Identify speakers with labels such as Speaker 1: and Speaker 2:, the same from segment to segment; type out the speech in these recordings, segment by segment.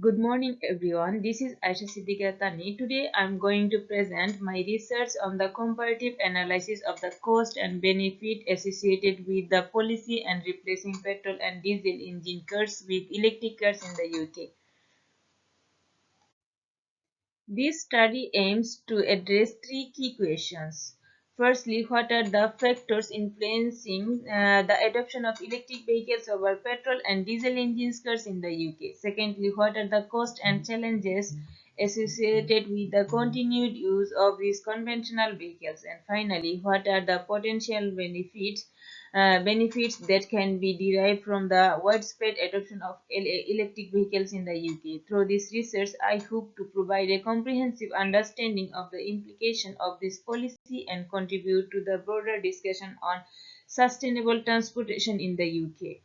Speaker 1: Good morning, everyone. This is Ayisha Tani. Today, I'm going to present my research on the comparative analysis of the cost and benefit associated with the policy and replacing petrol and diesel engine cars with electric cars in the UK. This study aims to address three key questions. Firstly, what are the factors influencing the adoption of electric vehicles over petrol and diesel engine cars in the UK? Secondly, what are the costs and challenges associated with the continued use of these conventional vehicles? And finally, what are the potential benefits that can be derived from the widespread adoption of electric vehicles in the UK. Through this research, I hope to provide a comprehensive understanding of the implication of this policy and contribute to the broader discussion on sustainable transportation in the UK.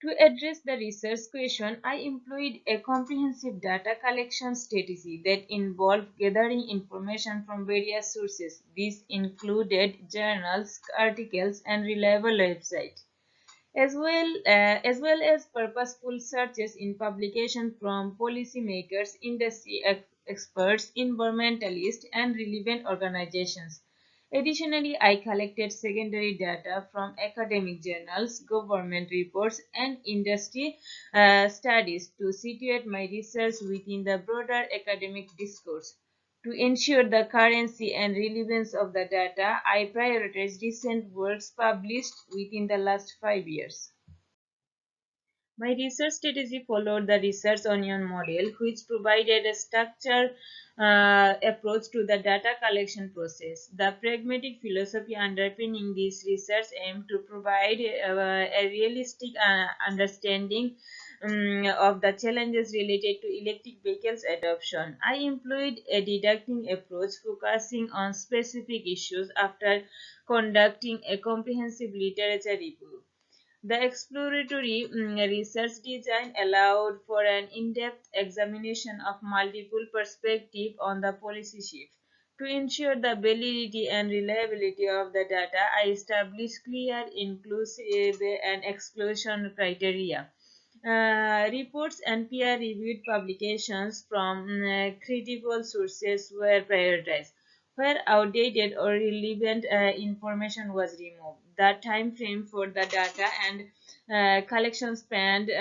Speaker 1: To address the research question, I employed a comprehensive data collection strategy that involved gathering information from various sources. This included journals, articles, and reliable websites, as well as purposeful searches in publications from policymakers, industry experts, environmentalists, and relevant organizations. Additionally, I collected secondary data from academic journals, government reports, and industry studies to situate my research within the broader academic discourse. To ensure the currency and relevance of the data, I prioritize recent works published within the last 5 years. My research strategy followed the research onion model, which provided a structured approach to the data collection process. The pragmatic philosophy underpinning this research aimed to provide a realistic understanding of the challenges related to electric vehicles adoption. I employed a deducting approach focusing on specific issues after conducting a comprehensive literature review. The exploratory research design allowed for an in-depth examination of multiple perspectives on the policy shift. To ensure the validity and reliability of the data, I established clear, inclusive, and exclusion criteria. Reports and peer-reviewed publications from credible sources were prioritized. Where outdated or irrelevant information was removed, the time frame for the data and collection spanned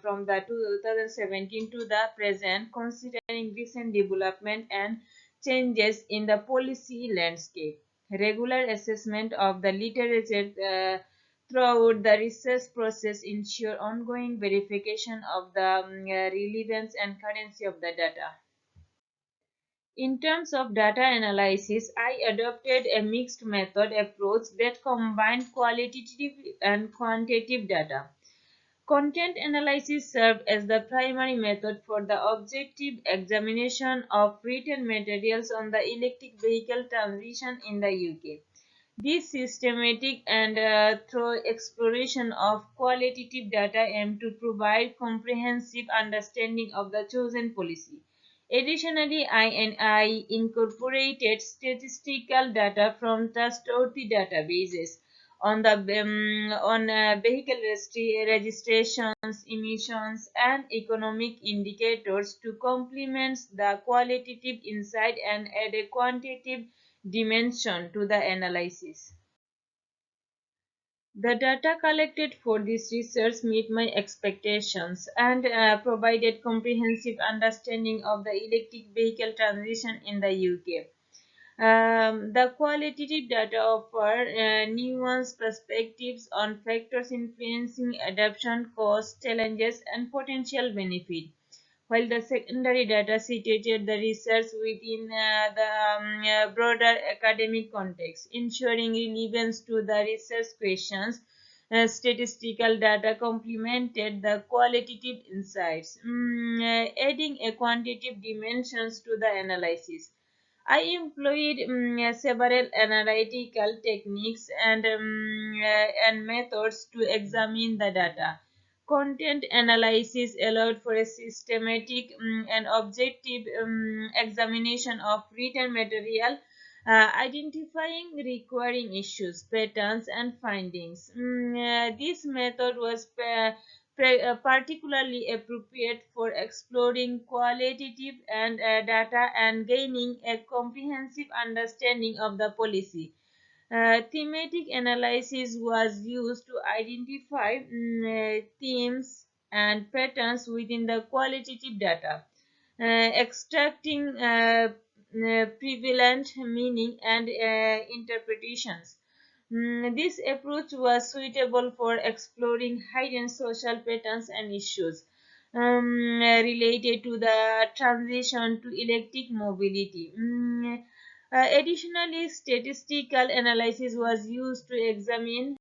Speaker 1: from the 2017 to the present, considering recent development and changes in the policy landscape. Regular assessment of the literature throughout the research process ensure ongoing verification of the relevance and currency of the data. In terms of data analysis, I adopted a mixed method approach that combined qualitative and quantitative data. Content analysis served as the primary method for the objective examination of written materials on the electric vehicle transition in the UK. This systematic and thorough exploration of qualitative data aimed to provide comprehensive understanding of the chosen policy. Additionally, I incorporated statistical data from trustworthy databases on the vehicle registrations, emissions, and economic indicators to complement the qualitative insight and add a quantitative dimension to the analysis. The data collected for this research met my expectations and provided comprehensive understanding of the electric vehicle transition in the UK. The qualitative data offer nuanced perspectives on factors influencing adoption, costs, challenges, and potential benefit, while the secondary data situated the research within the broader academic context, ensuring relevance to the research questions. Statistical data complemented the qualitative insights, adding a quantitative dimensions to the analysis. I employed several analytical techniques and methods to examine the data. Content analysis allowed for a systematic and objective examination of written material, identifying recurring issues, patterns, and findings. This method was particularly appropriate for exploring qualitative and data and gaining a comprehensive understanding of the policy. Thematic analysis was used to identify themes and patterns within the qualitative data, extracting prevalent meaning and interpretations. This approach was suitable for exploring hidden social patterns and issues related to the transition to electric mobility. Additionally, statistical analysis was used to examine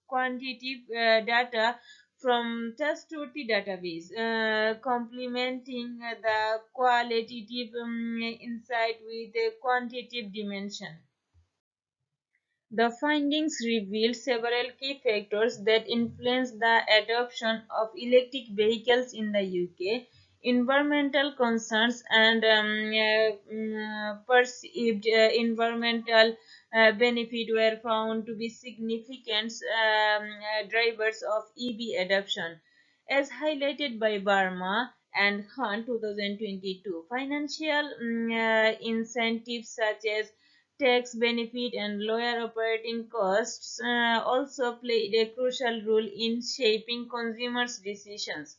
Speaker 1: quantitative data from trustworthy database, complementing the qualitative insight with a quantitative dimension. The findings revealed several key factors that influence the adoption of electric vehicles in the UK. Environmental concerns and perceived environmental benefit were found to be significant drivers of EV adoption, as highlighted by Barma and Khan 2022. Financial incentives such as tax benefit and lower operating costs also played a crucial role in shaping consumers' decisions,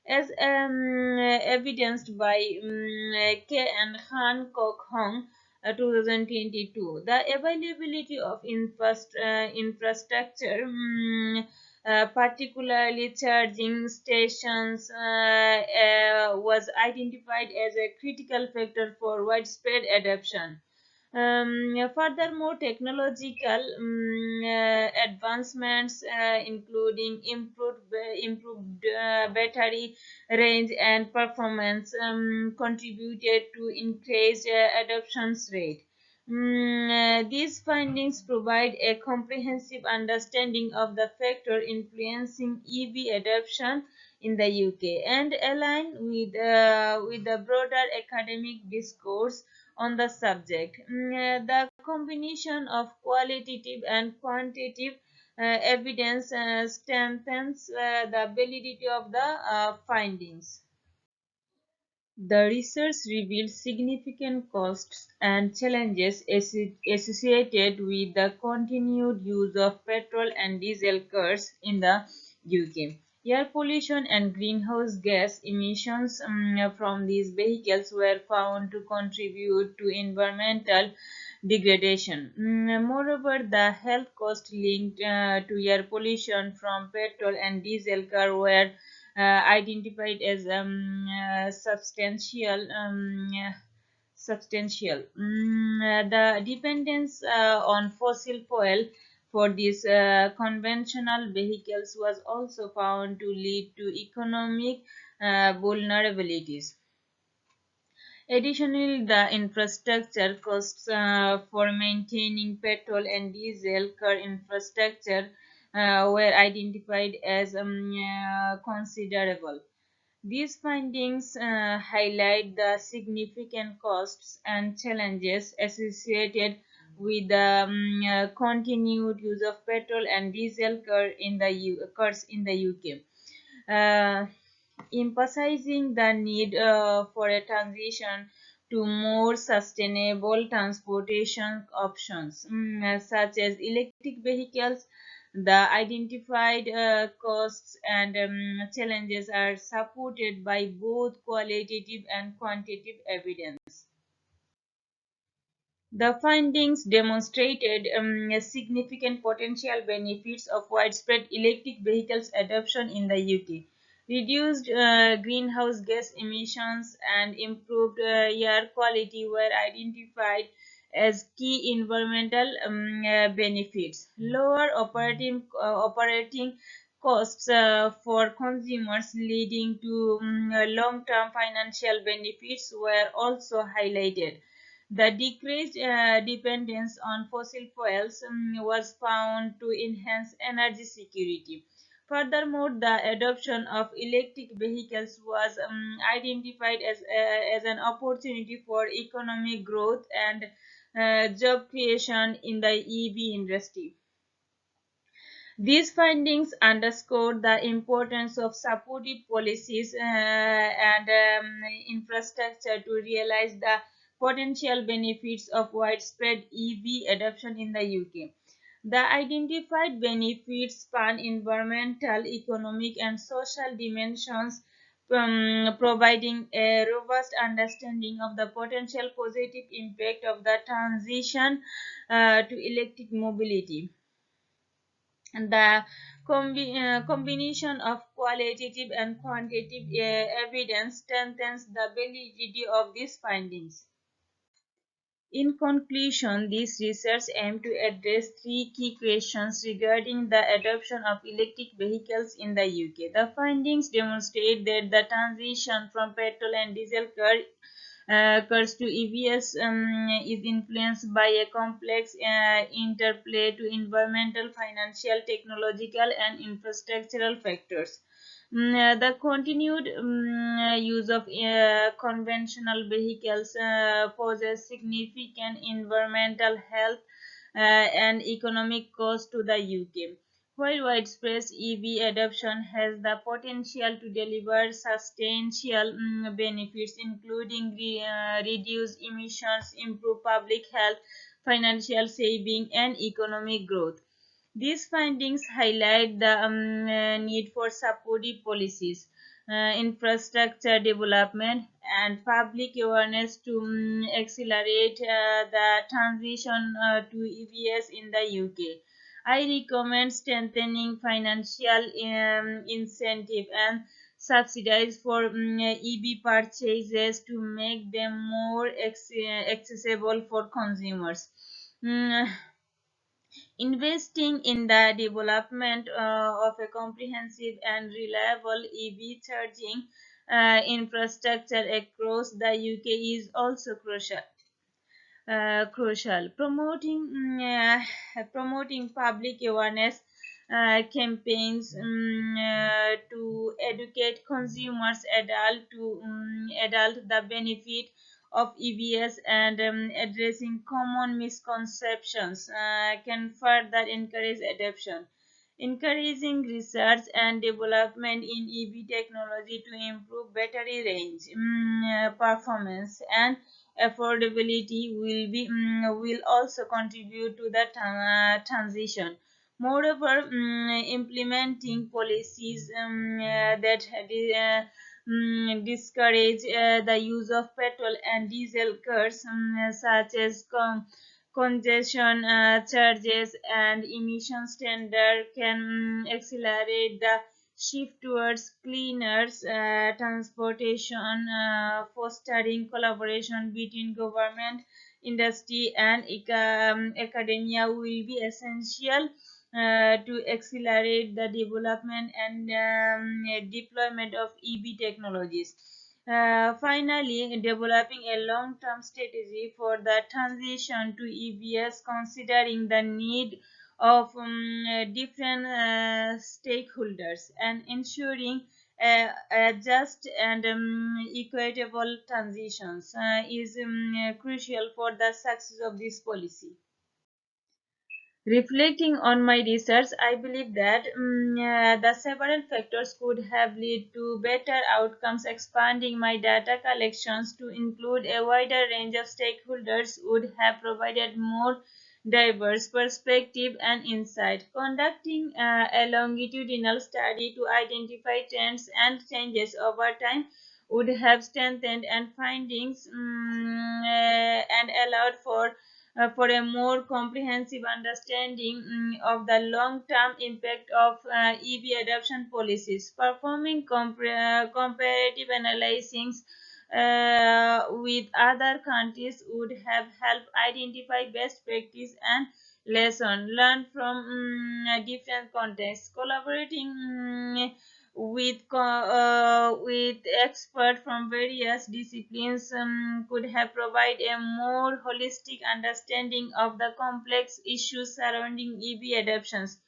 Speaker 1: as evidenced by K and Han Kok Hong 2022. The availability of infrastructure, particularly charging stations, was identified as a critical factor for widespread adoption. Furthermore, technological advancements, including improved battery range and performance, contributed to increased adoption rate. These findings provide a comprehensive understanding of the factor influencing EV adoption in the UK and align with the broader academic discourse on the subject. The combination of qualitative and quantitative evidence strengthens the validity of the findings. The research revealed significant costs and challenges associated with the continued use of petrol and diesel cars in the UK. Air pollution and greenhouse gas emissions from these vehicles were found to contribute to environmental degradation. Moreover, the health costs linked to air pollution from petrol and diesel car were identified as substantial. The dependence on fossil fuel for these conventional vehicles was also found to lead to economic vulnerabilities. Additionally, the infrastructure costs for maintaining petrol and diesel car infrastructure were identified as considerable. These findings highlight the significant costs and challenges associated with the continued use of petrol and diesel cars in the UK, emphasizing the need for a transition to more sustainable transportation options, such as electric vehicles. The identified costs and challenges are supported by both qualitative and quantitative evidence. The findings demonstrated significant potential benefits of widespread electric vehicles adoption in the UK. Reduced greenhouse gas emissions and improved air quality were identified as key environmental benefits. Lower operating costs for consumers, leading to long-term financial benefits, were also highlighted. The decreased dependence on fossil fuels was found to enhance energy security. Furthermore, the adoption of electric vehicles was identified as an opportunity for economic growth and job creation in the EV industry. These findings underscore the importance of supportive policies and infrastructure to realize the potential benefits of widespread EV adoption in the UK. The identified benefits span environmental, economic, and social dimensions, providing a robust understanding of the potential positive impact of the transition to electric mobility. And the combination of qualitative and quantitative evidence strengthens the validity of these findings. In conclusion, this research aimed to address three key questions regarding the adoption of electric vehicles in the UK. The findings demonstrate that the transition from petrol and diesel cars to EVs is influenced by a complex interplay to environmental, financial, technological, and infrastructural factors. The continued use of conventional vehicles poses significant environmental, health, and economic cost to the UK. While widespread EV adoption has the potential to deliver substantial benefits, including reduced emissions, improved public health, financial saving, and economic growth, these findings highlight the need for supportive policies, infrastructure development, and public awareness to accelerate the transition to EVs in the UK. I recommend strengthening financial incentive and subsidies for EV purchases to make them more accessible for consumers. Mm, Investing in the development of a comprehensive and reliable EV charging infrastructure across the UK is also crucial. Promoting public awareness campaigns to educate consumers adult the benefit of EVs and addressing common misconceptions can further encourage adoption. Encouraging research and development in EV technology to improve battery range, performance, and affordability will also contribute to the transition. Moreover, implementing policies that discourage the use of petrol and diesel cars, such as congestion charges and emission standard, can accelerate the shift towards cleaner transportation, fostering collaboration between government, industry, and academia will be essential to accelerate the development and deployment of EV technologies. Finally, developing a long-term strategy for the transition to EVs, considering the need of different stakeholders and ensuring a just and equitable transitions is crucial for the success of this policy. Reflecting on my research, I believe that the several factors could have led to better outcomes. Expanding my data collections to include a wider range of stakeholders would have provided more diverse perspective and insight. Conducting a longitudinal study to identify trends and changes over time would have strengthened and findings and allowed for a more comprehensive understanding of the long-term impact of EV adoption policies. Performing comparative analysis with other countries would have helped identify best practice and lesson learned from different contexts. Collaborating with experts from various disciplines could have provided a more holistic understanding of the complex issues surrounding EV adoptions.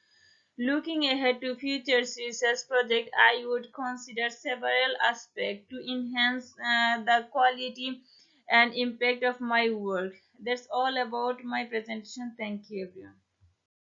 Speaker 1: Looking ahead to future research projects, I would consider several aspects to enhance the quality and impact of my work. That's all about my presentation. Thank you, everyone.